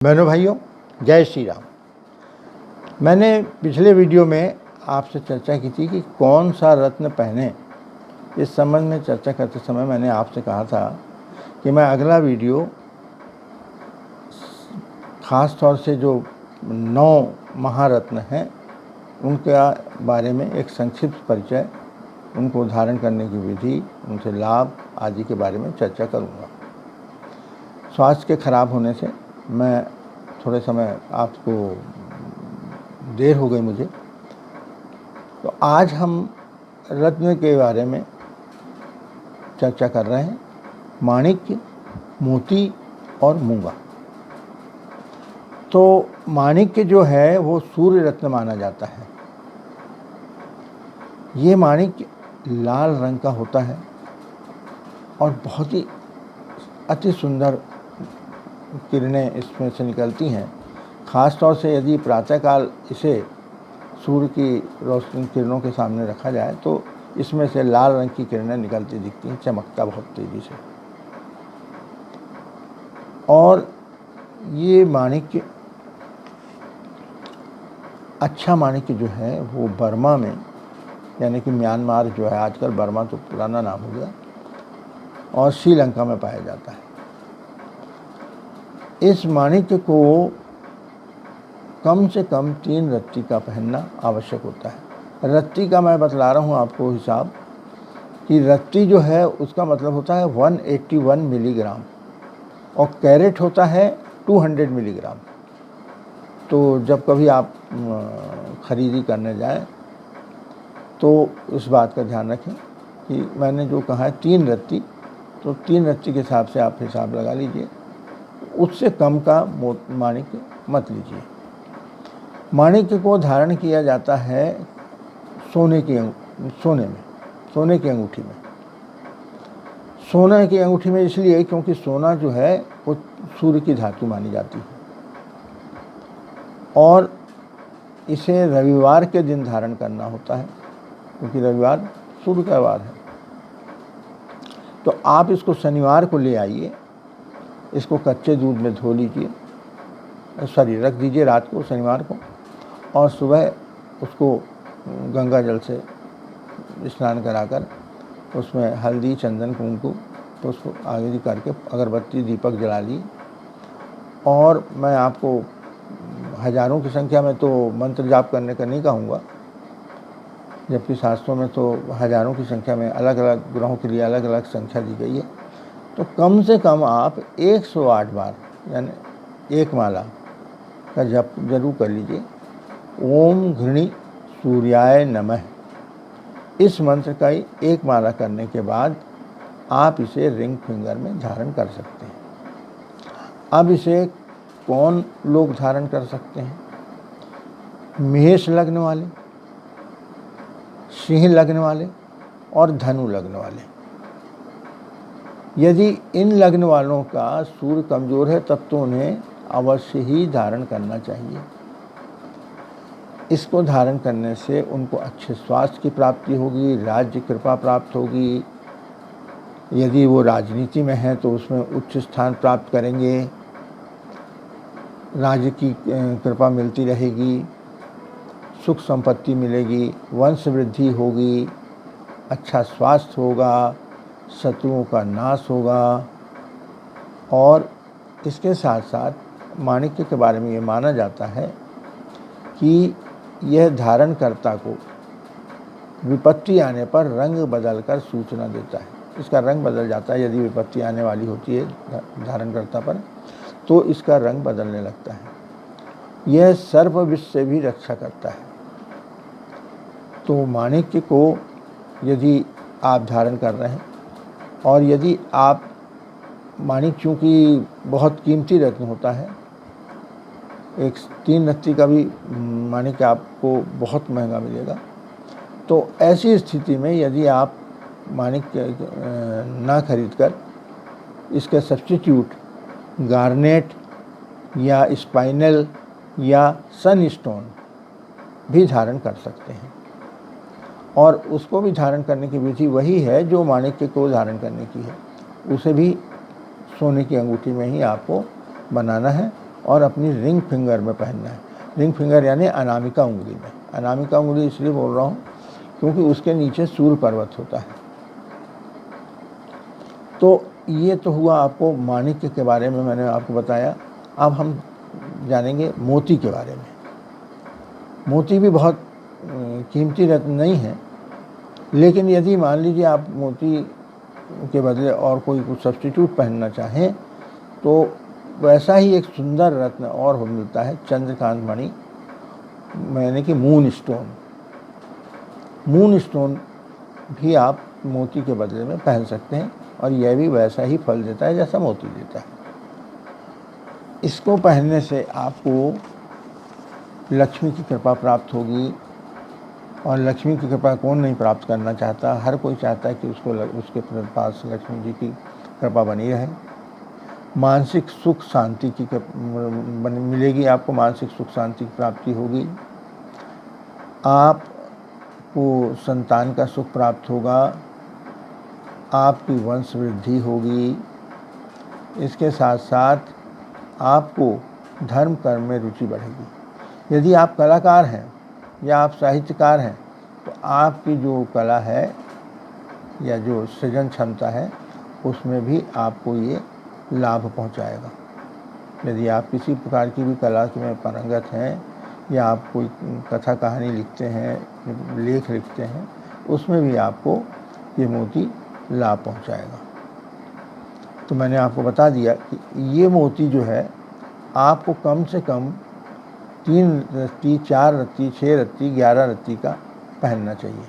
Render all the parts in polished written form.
बहनों भाइयों, जय श्री राम। मैंने पिछले वीडियो में आपसे चर्चा की थी कि कौन सा रत्न पहने। इस संबंध में चर्चा करते समय मैंने आपसे कहा था कि मैं अगला वीडियो ख़ास तौर से जो 9 महारत्न हैं उनके बारे में एक संक्षिप्त परिचय, उनको धारण करने की विधि, उनसे लाभ आदि के बारे में चर्चा करूँगा। स्वास्थ्य के खराब होने से मैं थोड़े समय आपको देर हो गई मुझे, तो आज हम रत्न के बारे में चर्चा कर रहे हैं। माणिक्य, मोती और मूंगा। तो माणिक्य जो है वो सूर्य रत्न माना जाता है। ये माणिक्य लाल रंग का होता है और बहुत ही अति सुंदर किरणें इसमें से निकलती हैं। ख़ास तौर से यदि प्रातःकाल इसे सूर्य की रोशनी किरणों के सामने रखा जाए तो इसमें से लाल रंग की किरणें निकलती दिखती हैं, चमकता बहुत तेज़ी से। और ये माणिक्य, अच्छा माणिक्य जो है वो बर्मा में, यानी कि म्यांमार जो है, आजकल बर्मा तो पुराना नाम हो गया, और श्रीलंका में पाया जाता है। इस माणिक्य को कम से कम 3 रत्ती का पहनना आवश्यक होता है। रत्ती का मैं बतला रहा हूँ आपको हिसाब कि रत्ती जो है उसका मतलब होता है 181 मिलीग्राम और कैरेट होता है 200 मिलीग्राम। तो जब कभी आप खरीदी करने जाएं तो उस बात का ध्यान रखें कि मैंने जो कहा है 3 रत्ती, तो 3 रत्ती के हिसाब से आप हिसाब लगा लीजिए, उससे कम का माणिक्य मत लीजिए। माणिक्य को धारण किया जाता है सोने की अंगूठी में। सोने की अंगूठी में इसलिए क्योंकि सोना जो है वो सूर्य की धातु मानी जाती है और इसे रविवार के दिन धारण करना होता है, क्योंकि रविवार सूर्य का वार है। तो आप इसको शनिवार को ले आइए, इसको कच्चे दूध में धो लीजिए, रख दीजिए रात को शनिवार को, और सुबह उसको गंगा जल से स्नान कराकर उसमें हल्दी, चंदन, कुमकुम, तो उसको आगे करके अगरबत्ती, दीपक जला ली। और मैं आपको हज़ारों की संख्या में तो मंत्र जाप करने का नहीं कहूँगा, जबकि शास्त्रों में तो हज़ारों की संख्या में अलग अलग ग्रहों के लिए अलग अलग संख्या दी गई है। तो कम से कम आप 108 बार, यानी एक माला का जप जरूर कर लीजिए। ओम घृणी सूर्याय नमः, इस मंत्र का ही एक माला करने के बाद आप इसे रिंग फिंगर में धारण कर सकते हैं। अब इसे कौन लोग धारण कर सकते हैं? मेष लग्न वाले, सिंह लग्न वाले और धनु लग्न वाले। यदि इन लग्न वालों का सूर्य कमज़ोर है तब तो उन्हें अवश्य ही धारण करना चाहिए। इसको धारण करने से उनको अच्छे स्वास्थ्य की प्राप्ति होगी, राज्य कृपा प्राप्त होगी। यदि वो राजनीति में है तो उसमें उच्च स्थान प्राप्त करेंगे, राज्य की कृपा मिलती रहेगी, सुख संपत्ति मिलेगी, वंश वृद्धि होगी, अच्छा स्वास्थ्य होगा, शत्रुओं का नाश होगा। और इसके साथ साथ माणिक्य के बारे में ये माना जाता है कि यह धारणकर्ता को विपत्ति आने पर रंग बदलकर सूचना देता है। इसका रंग बदल जाता है, यदि विपत्ति आने वाली होती है धारणकर्ता पर तो इसका रंग बदलने लगता है। यह सर्प विष से भी रक्षा करता है। तो माणिक्य को यदि आप धारण कर रहे हैं, और यदि आप माणिक्य, चूँकि बहुत कीमती रत्न होता है, एक 3 रत्ती का भी माणिक्य आपको बहुत महंगा मिलेगा, तो ऐसी स्थिति में यदि आप माणिक्य ना खरीद कर इसके सब्स्टिट्यूट गार्नेट या स्पाइनल या सनस्टोन भी धारण कर सकते हैं। और उसको भी धारण करने की विधि वही है जो माणिक्य को धारण करने की है। उसे भी सोने की अंगूठी में ही आपको बनाना है और अपनी रिंग फिंगर में पहनना है। रिंग फिंगर यानी अनामिका उंगली में। अनामिका उंगली इसलिए बोल रहा हूँ क्योंकि उसके नीचे सूर्य पर्वत होता है। तो ये तो हुआ आपको माणिक्य के बारे में, मैंने आपको बताया। अब हम जानेंगे मोती के बारे में। मोती भी बहुत कीमती रत्न नहीं है, लेकिन यदि मान लीजिए आप मोती के बदले और कोई कुछ सब्स्टिट्यूट पहनना चाहें तो वैसा ही एक सुंदर रत्न और मिलता है, चंद्रकांत मणि, यानी कि मून स्टोन। मून स्टोन भी आप मोती के बदले में पहन सकते हैं और यह भी वैसा ही फल देता है जैसा मोती देता है। इसको पहनने से आपको लक्ष्मी की कृपा प्राप्त होगी। और लक्ष्मी की कृपा कौन नहीं प्राप्त करना चाहता, हर कोई चाहता है कि उसके पास लक्ष्मी जी की कृपा बनी रहे। मानसिक सुख शांति की मिलेगी, आपको मानसिक सुख शांति की प्राप्ति होगी। आपको संतान का सुख प्राप्त होगा, आपकी वंश वृद्धि होगी। इसके साथ साथ आपको धर्म कर्म में रुचि बढ़ेगी। यदि आप कलाकार हैं या आप साहित्यकार हैं तो आपकी जो कला है या जो सृजन क्षमता है उसमें भी आपको ये लाभ पहुंचाएगा। यदि आप किसी प्रकार की भी कला में पारंगत हैं या आप कोई कथा कहानी लिखते हैं, लेख लिखते हैं, उसमें भी आपको ये मोती लाभ पहुंचाएगा। तो मैंने आपको बता दिया कि ये मोती जो है आपको कम से कम 3 रत्ती, 4 रत्ती, 6 रत्ती, 11 रत्ती का पहनना चाहिए।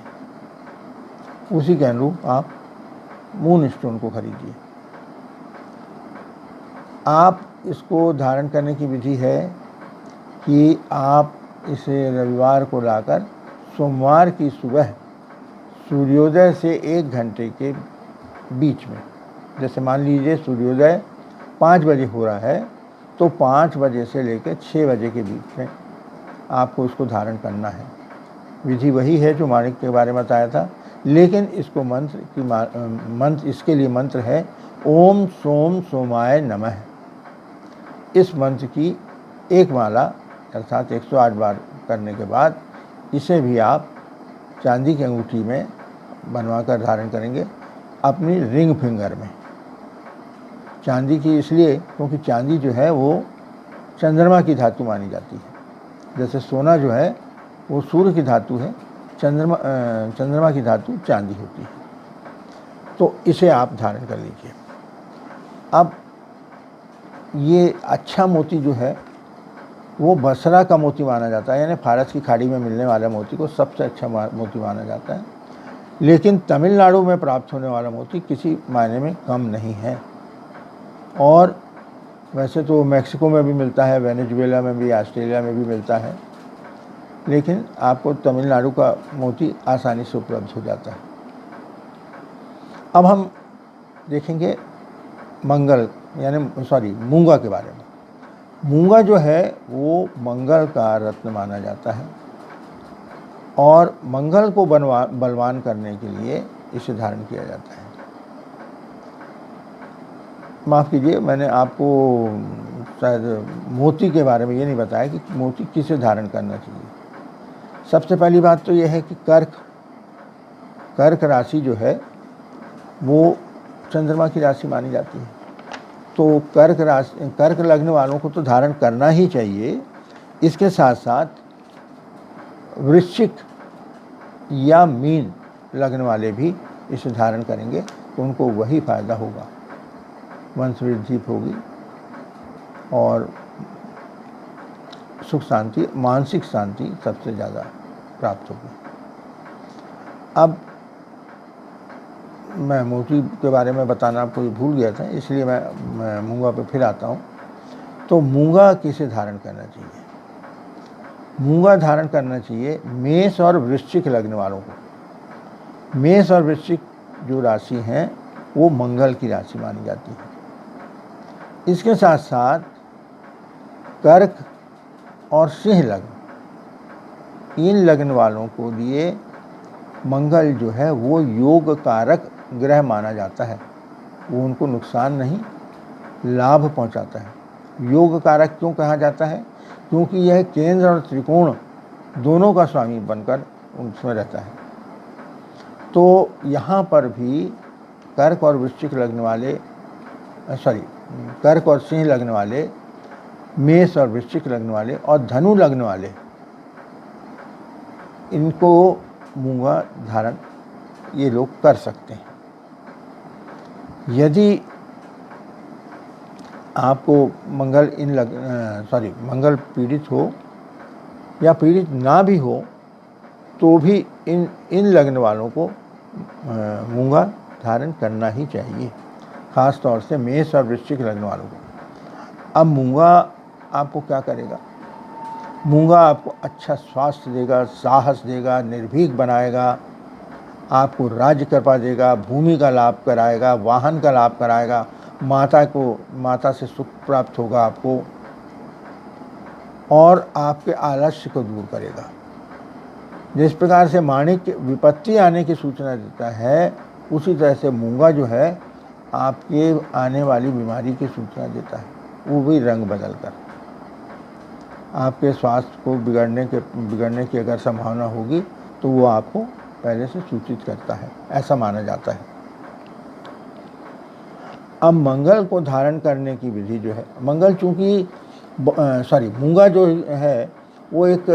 उसी के अनुरूप आप मून स्टोन को खरीदिए। आप इसको धारण करने की विधि है कि आप इसे रविवार को लाकर सोमवार की सुबह सूर्योदय से 1 घंटे के बीच में, जैसे मान लीजिए सूर्योदय 5 बजे हो रहा है तो 5 बजे से लेकर 6 बजे के बीच में आपको इसको धारण करना है। विधि वही है जो माणिक के बारे में बताया था, लेकिन इसको मंत्र इसके लिए मंत्र है ओम सोम सोमाय नमः। इस मंत्र की एक माला अर्थात 108 बार करने के बाद इसे भी आप चांदी की अंगूठी में बनवाकर धारण करेंगे, अपनी रिंग फिंगर में। चांदी की इसलिए क्योंकि चांदी जो है वो चंद्रमा की धातु मानी जाती है। जैसे सोना जो है वो सूर्य की धातु है, चंद्रमा की धातु चांदी होती है। तो इसे आप धारण कर लीजिए। अब ये अच्छा मोती जो है वो बसरा का मोती माना जाता है, यानी फारस की खाड़ी में मिलने वाला मोती को सबसे अच्छा मोती माना जाता है। लेकिन तमिलनाडु में प्राप्त होने वाला मोती किसी मायने में कम नहीं है। और वैसे तो मैक्सिको में भी मिलता है, वेनेजुएला में भी, ऑस्ट्रेलिया में भी मिलता है, लेकिन आपको तमिलनाडु का मोती आसानी से उपलब्ध हो जाता है। अब हम देखेंगे मूंगा के बारे में। मूंगा जो है वो मंगल का रत्न माना जाता है और मंगल को बलवान करने के लिए इसे धारण किया जाता है। माफ़ कीजिए, मैंने आपको शायद मोती के बारे में ये नहीं बताया कि मोती किसे धारण करना चाहिए। सबसे पहली बात तो यह है कि कर्क राशि जो है वो चंद्रमा की राशि मानी जाती है। तो कर्क लग्न वालों को तो धारण करना ही चाहिए। इसके साथ साथ वृश्चिक या मीन लग्न वाले भी इसे धारण करेंगे तो उनको वही फायदा होगा, वंश वृद्धि होगी और सुख शांति, मानसिक शांति सबसे ज़्यादा प्राप्त होगी। अब मैं मोती के बारे में बताना आपको भूल गया था, इसलिए मैं मूंगा पे फिर आता हूँ। तो मूंगा किसे धारण करना चाहिए? मूंगा धारण करना चाहिए मेष और वृश्चिक लग्न वालों को। मेष और वृश्चिक जो राशि हैं वो मंगल की राशि मानी जाती है। इसके साथ साथ कर्क और सिंह लग्न, इन लग्न वालों को लिए मंगल जो है वो योग कारक ग्रह माना जाता है। वो उनको नुकसान नहीं, लाभ पहुंचाता है। योग कारक क्यों कहा जाता है? क्योंकि यह केंद्र और त्रिकोण दोनों का स्वामी बनकर उसमें रहता है। तो यहाँ पर भी कर्क और वृश्चिक लगन वाले, कर्क और सिंह लगन वाले, मेष और वृश्चिक लगन वाले और धनु लगन वाले, इनको मूंगा धारण ये लोग कर सकते हैं। यदि आपको मंगल पीड़ित हो या पीड़ित ना भी हो तो भी इन लगन वालों को मूंगा धारण करना ही चाहिए, ख़ास तौर से मेष और वृश्चिक लगन वालों को। अब मूंगा आपको क्या करेगा? मूंगा आपको अच्छा स्वास्थ्य देगा, साहस देगा, निर्भीक बनाएगा, आपको राज्य कृपा देगा, भूमि का लाभ कराएगा, वाहन का लाभ कराएगा, माता से सुख प्राप्त होगा आपको, और आपके आलस्य को दूर करेगा। जिस प्रकार से माणिक्य विपत्ति आने की सूचना देता है, उसी तरह से मूंगा जो है आपके आने वाली बीमारी की सूचना देता है, वो भी रंग बदल कर। आपके स्वास्थ्य को बिगड़ने की अगर संभावना होगी तो वो आपको पहले से सूचित करता है, ऐसा माना जाता है। अब मंगल को धारण करने की विधि जो है, मंगल चूँकि मूंगा जो है वो एक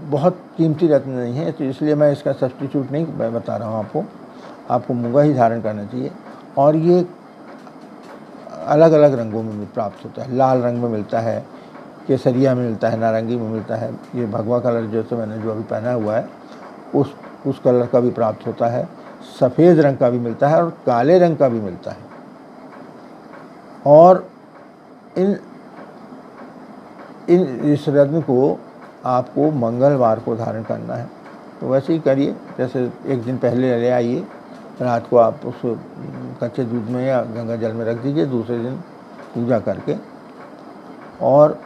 बहुत कीमती रत्न नहीं है, तो इसलिए मैं इसका सब्स्टिट्यूट नहीं बता रहा हूँ आपको मूंगा ही धारण करना चाहिए। और ये अलग अलग रंगों में प्राप्त होता है, लाल रंग में मिलता है, केसरिया में मिलता है, नारंगी में मिलता है, ये भगवा कलर जैसे मैंने जो अभी पहना हुआ है उस कलर का भी प्राप्त होता है, सफ़ेद रंग का भी मिलता है और काले रंग का भी मिलता है। और इस रत्न को आपको मंगलवार को धारण करना है। तो वैसे ही करिए, जैसे एक दिन पहले ले आइए, रात को आप उस कच्चे दूध में या गंगा जल में रख दीजिए, दूसरे दिन पूजा करके, और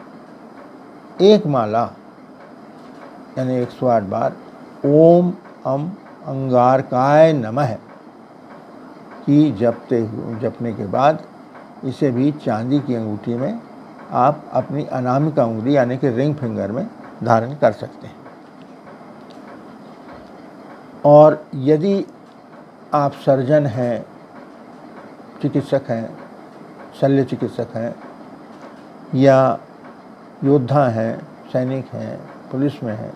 एक माला यानी 108 बार ओम अम अंगारकाय नमः की जपने के बाद इसे भी चांदी की अंगूठी में आप अपनी अनामिका उंगली यानी कि रिंग फिंगर में धारण कर सकते हैं। और यदि आप सर्जन हैं, चिकित्सक हैं, शल्य चिकित्सक हैं, या योद्धा हैं, सैनिक हैं, पुलिस में हैं,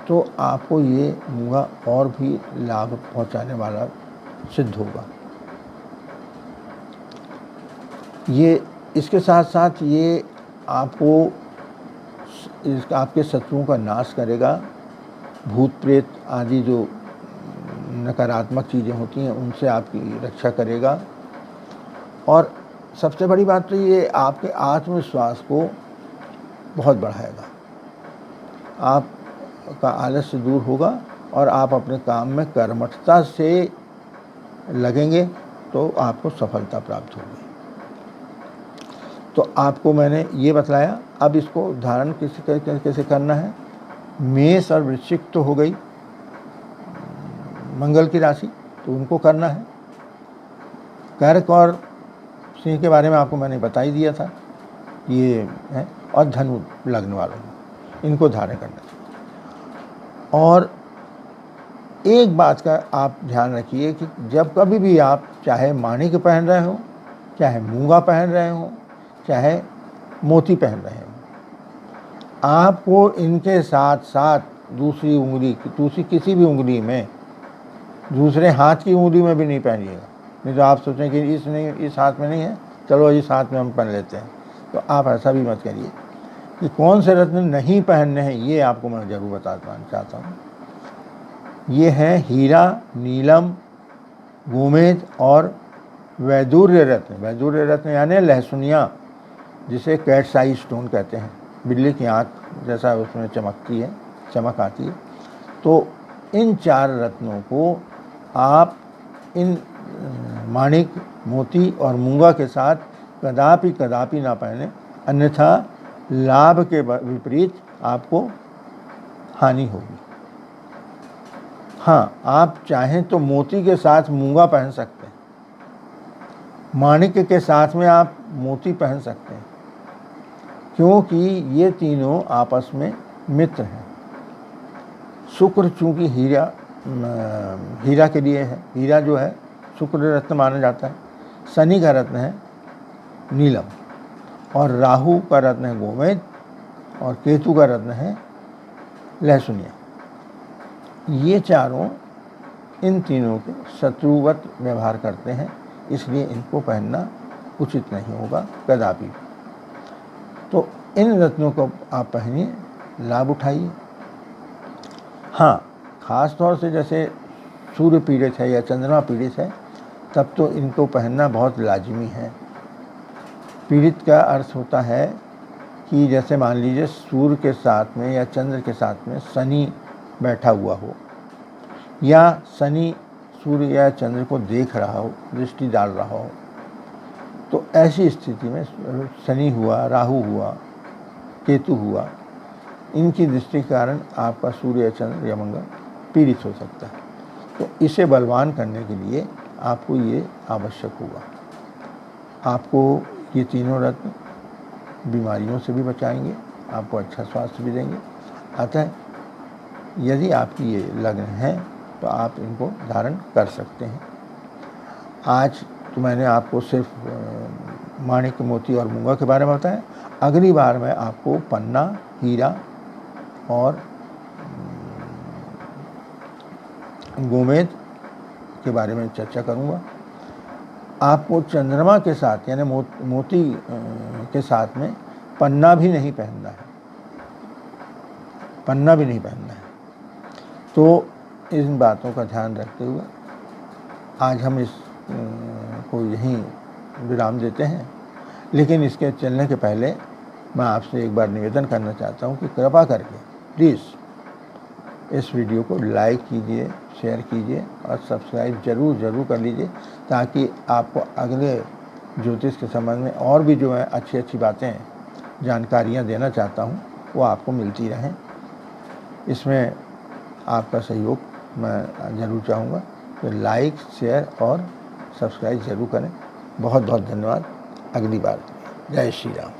तो आपको ये मूंगा और भी लाभ पहुंचाने वाला सिद्ध होगा। ये इसके साथ साथ ये आपके शत्रुओं का नाश करेगा, भूत प्रेत आदि जो नकारात्मक चीज़ें होती हैं उनसे आपकी रक्षा करेगा। और सबसे बड़ी बात तो ये आपके आत्मविश्वास को बहुत बढ़ाएगा, आपका आलस्य दूर होगा और आप अपने काम में कर्मठता से लगेंगे तो आपको सफलता प्राप्त होगी। तो आपको मैंने ये बतलाया। अब इसको धारण कैसे करना है। मेष और वृश्चिक तो हो गई मंगल की राशि, तो उनको करना है। कर्क और सिंह के बारे में आपको मैंने बता ही दिया था, ये है। और धनु लग्न वालों इनको धारण करना चाहिए। और एक बात का आप ध्यान रखिए कि जब कभी भी आप चाहे माणिक पहन रहे हो, चाहे मूंगा पहन रहे हो, चाहे मोती पहन रहे हो, आपको इनके साथ साथ दूसरी किसी भी उंगली में, दूसरे हाथ की उंगली में भी नहीं पहनिएगा। नहीं तो आप सोचें कि इस हाथ में नहीं है, चलो इस हाथ में हम पहन लेते हैं, तो आप ऐसा भी मत करिए। कि कौन से रत्न नहीं पहनने हैं ये आपको मैं ज़रूर बताना चाहता हूँ। ये हैं हीरा, नीलम, गोमेद और वैदूर्य रत्न। वैदूर्य रत्न यानी लहसुनिया, जिसे कैट्स आई स्टोन कहते हैं, बिल्ली की आँख जैसा उसमें चमक आती है। तो इन 4 रत्नों को आप इन माणिक, मोती और मूंगा के साथ कदापि ना पहने, अन्यथा लाभ के विपरीत आपको हानि होगी। हाँ, आप चाहें तो मोती के साथ मूंगा पहन सकते हैं, माणिक के साथ में आप मोती पहन सकते हैं, क्योंकि ये तीनों आपस में मित्र हैं। शुक्र चूँकि हीरा के लिए है, हीरा जो है शुक्र रत्न माना जाता है। शनि का रत्न है नीलम, और राहु का रत्न है गोमेद, और केतु का रत्न है लहसुनिया। ये चारों इन तीनों के शत्रुवत व्यवहार करते हैं, इसलिए इनको पहनना उचित नहीं होगा कदापि। तो इन रत्नों को आप पहनिए, लाभ उठाइए। हाँ, ख़ास तौर से जैसे सूर्य पीड़ित है या चंद्रमा पीड़ित है, तब तो इनको पहनना बहुत लाजिमी है। पीड़ित का अर्थ होता है कि जैसे मान लीजिए सूर्य के साथ में या चंद्र के साथ में शनि बैठा हुआ हो, या शनि सूर्य या चंद्र को देख रहा हो, दृष्टि डाल रहा हो, तो ऐसी स्थिति में शनि हुआ, राहु हुआ, केतु हुआ, इनकी दृष्टि के कारण आपका सूर्य या चंद्र या मंगल पीड़ित हो सकता है। तो इसे बलवान करने के लिए आपको ये आवश्यक होगा। आपको ये तीनों रत्न बीमारियों से भी बचाएंगे, आपको अच्छा स्वास्थ्य भी देंगे। अतः यदि आपकी ये लग्न है तो आप इनको धारण कर सकते हैं। आज तो मैंने आपको सिर्फ माणिक, मोती और मूंगा के बारे में बताया। अगली बार मैं आपको पन्ना, हीरा और गोमेद के बारे में चर्चा करूंगा। आपको चंद्रमा के साथ यानी मोती के साथ में पन्ना भी नहीं पहनना है, पन्ना भी नहीं पहनना है। तो इन बातों का ध्यान रखते हुए आज हम इस को यहीं विराम देते हैं। लेकिन इसके चलने के पहले मैं आपसे एक बार निवेदन करना चाहता हूं कि कृपा करके प्लीज़ इस वीडियो को लाइक कीजिए, शेयर कीजिए और सब्सक्राइब ज़रूर कर लीजिए, ताकि आपको अगले ज्योतिष के संबंध में और भी जो है अच्छी बातें, जानकारियाँ देना चाहता हूँ वो आपको मिलती रहें। इसमें आपका सहयोग मैं ज़रूर चाहूँगा। तो लाइक, शेयर और सब्सक्राइब ज़रूर करें। बहुत बहुत धन्यवाद। अगली बार। जय श्री राम।